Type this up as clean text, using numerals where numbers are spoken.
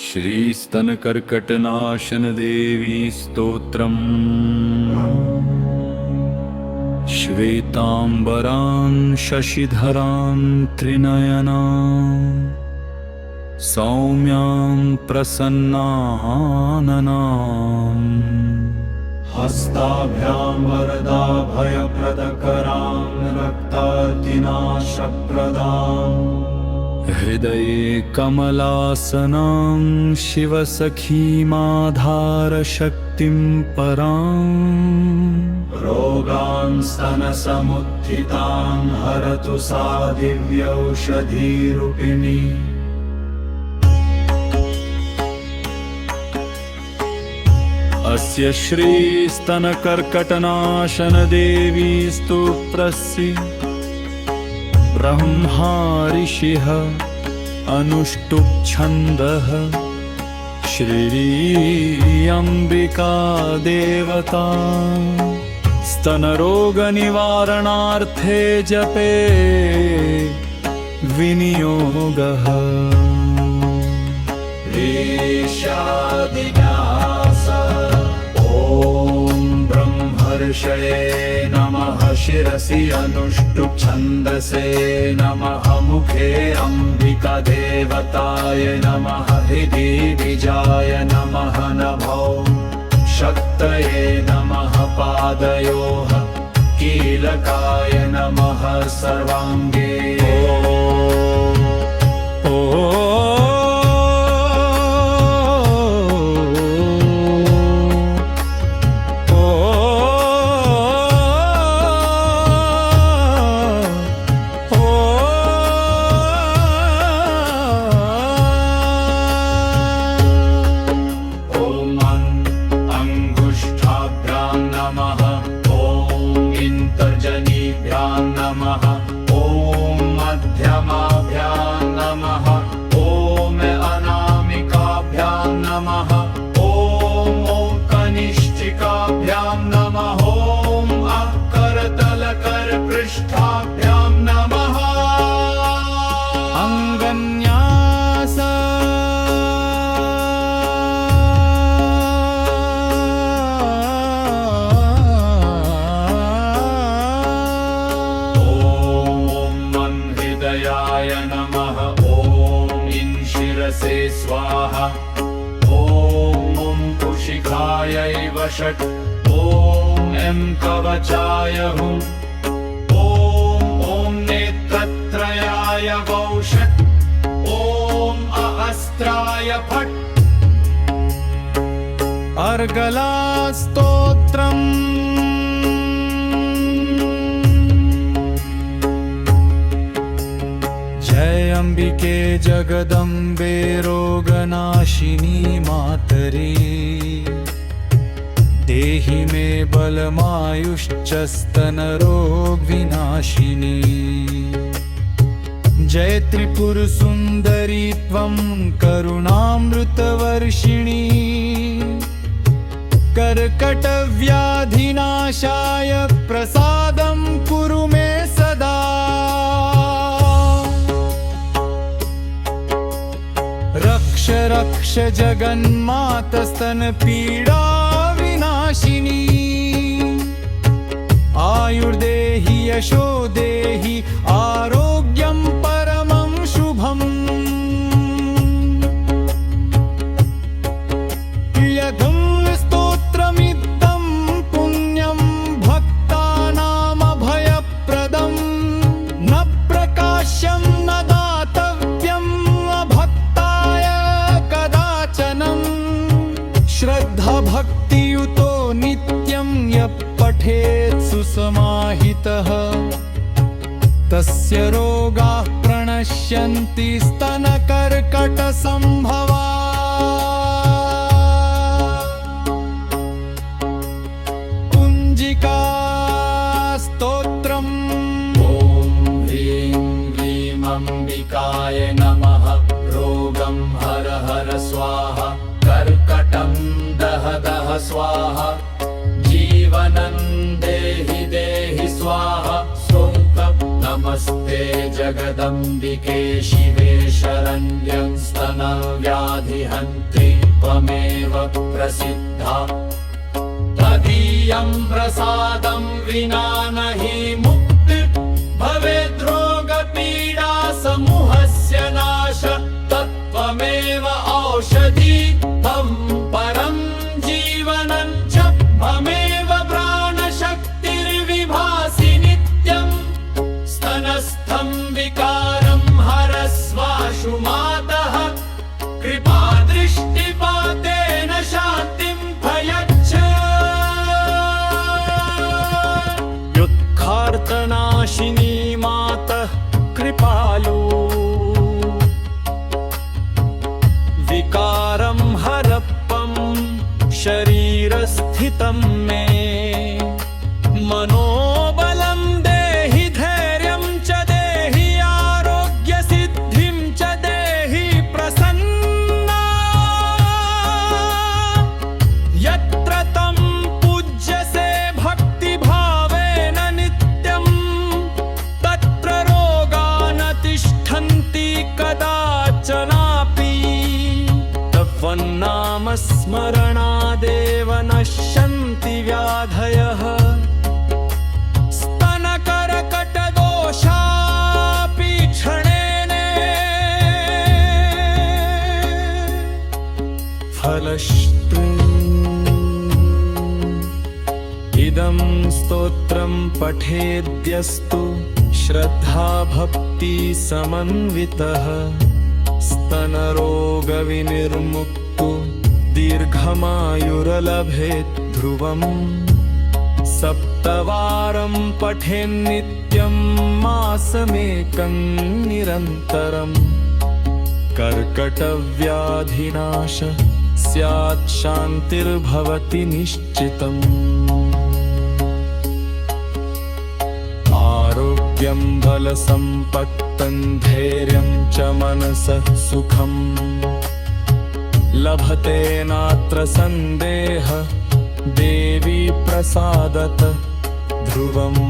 श्रीस्तनकर्कटनाशन देवी स्तोत्रम्। श्वेतांबरां शशिधरां त्रिनयनां सौम्यां प्रसन्नाननां हस्ताभ्यां वरदाभयप्रदकरां रक्तार्तिनाशप्रदां हृदये कमलासनां शिवसखीमाधारशक्तिं परां रोगान् स्तनसमुत्थितां हरतु सा दिव्यौषधीरूपिणी। अस्य श्रीस्तनकर्कटनाशनदेवी स्तोत्रस्य ब्रह्मा ऋषिः अनुष्टुप् छन्दः श्रीअम्बिका देवता स्तनरोगनिवारणार्थे जपे विनियोगः। ऋषये नमः शिरसि अनुष्टुप् छन्दसे नमः मुखे अम्बिका देवताय नमः हृदि बीजाय नमः नभो शक्तये नमः पादयोः कीलकाय नमः सर्वाङ्गे। स्वाहा ॐ कुशिखायै वषट् ॐ कवचाय हुं ॐ नेत्रत्रयाय वौषट् ॐ अहस्त्राय फट्। अर्गला स्तोत्रम्। जय अम्बिके जगदम्बे रोगनाशिनी मातरे देहि मे बलमायुश्च स्तनरोगविनाशिनी। जय त्रिपुरसुन्दरी त्वं करुणामृतवर्षिणी कर्कटव्याधिनाशाय प्रसादं कुरु मे सदा। रक्ष रक्ष जगन्मातस्तनपीडा विनाशिनी आयुर्देहि यशो देहि आरोग्यं परमं शुभम्। यदं स्तोत्रमिदं पुण्यं भक्तानामभयप्रदं न प्रकाश्यं न दातव्यं अभक्ताय कदाचनं। श्रद्धा भक्तियुतो नित्यं यः पठेत् सुसमाहितः तस्य रोगाः प्रणश्यन्ति स्तनकर्कटसम्भवा। कुञ्जिका स्तोत्रम्। ॐ ह्रीं क्लीं अम्बिकाय नमः रोगं हर हर स्वाहा कर्कटं दह दह स्वाहा जीवनं देहि देहि स्वाहा। नमस्ते जगदम्बिके शिवे शरण्यं स्तनव्याधिहन्त्रे प्रसिद्धा तदीयं प्रसादं विना नहि मुक्ति भवेद् रोगपीडा समूहस्य नाश तत्त्वमेव औषधी तं परं जीवनं च ममेव प्राणशक्तिर्विभासि नित्यं स्तनस्थं विकारं हरस्वाशु मातः कृपादृष्टिपातेन शान्तिं भयच्छ दुःखार्तनाशिनी मातः कृपालु विकारं हरप्पं शरीरस्थितं मे मनोबलं देहि धैर्यं च देहि आरोग्यसिद्धिं च देहि प्रसन्ना यत्र तं पूज्यसे भक्तिभावेन नित्यं तत्र रोगा न तिष्ठन्ति कदाचनापि तवन्नामस्मरणादेव नश्यन्ति व्याधयः स्तनकर्कटदोषापि क्षणेन इदं स्तोत्रं पठेद्यस्तु श्रद्धा भक्ति समन्वितः स्तनरोगविनिर्मुक्तो दीर्घमायुर्लभेत् ध्रुवम् सप्तवारं पठेन्नित्यं मासमेकं निरन्तरम् कर्कटव्याधिनाश स्यात् शान्तिर्भवति निश्चितम् आरोग्यं बलसम्पत्तं धैर्यं च मनसः सुखम् लभते नात्र सन्देह देवी प्रसादत ध्रुवम्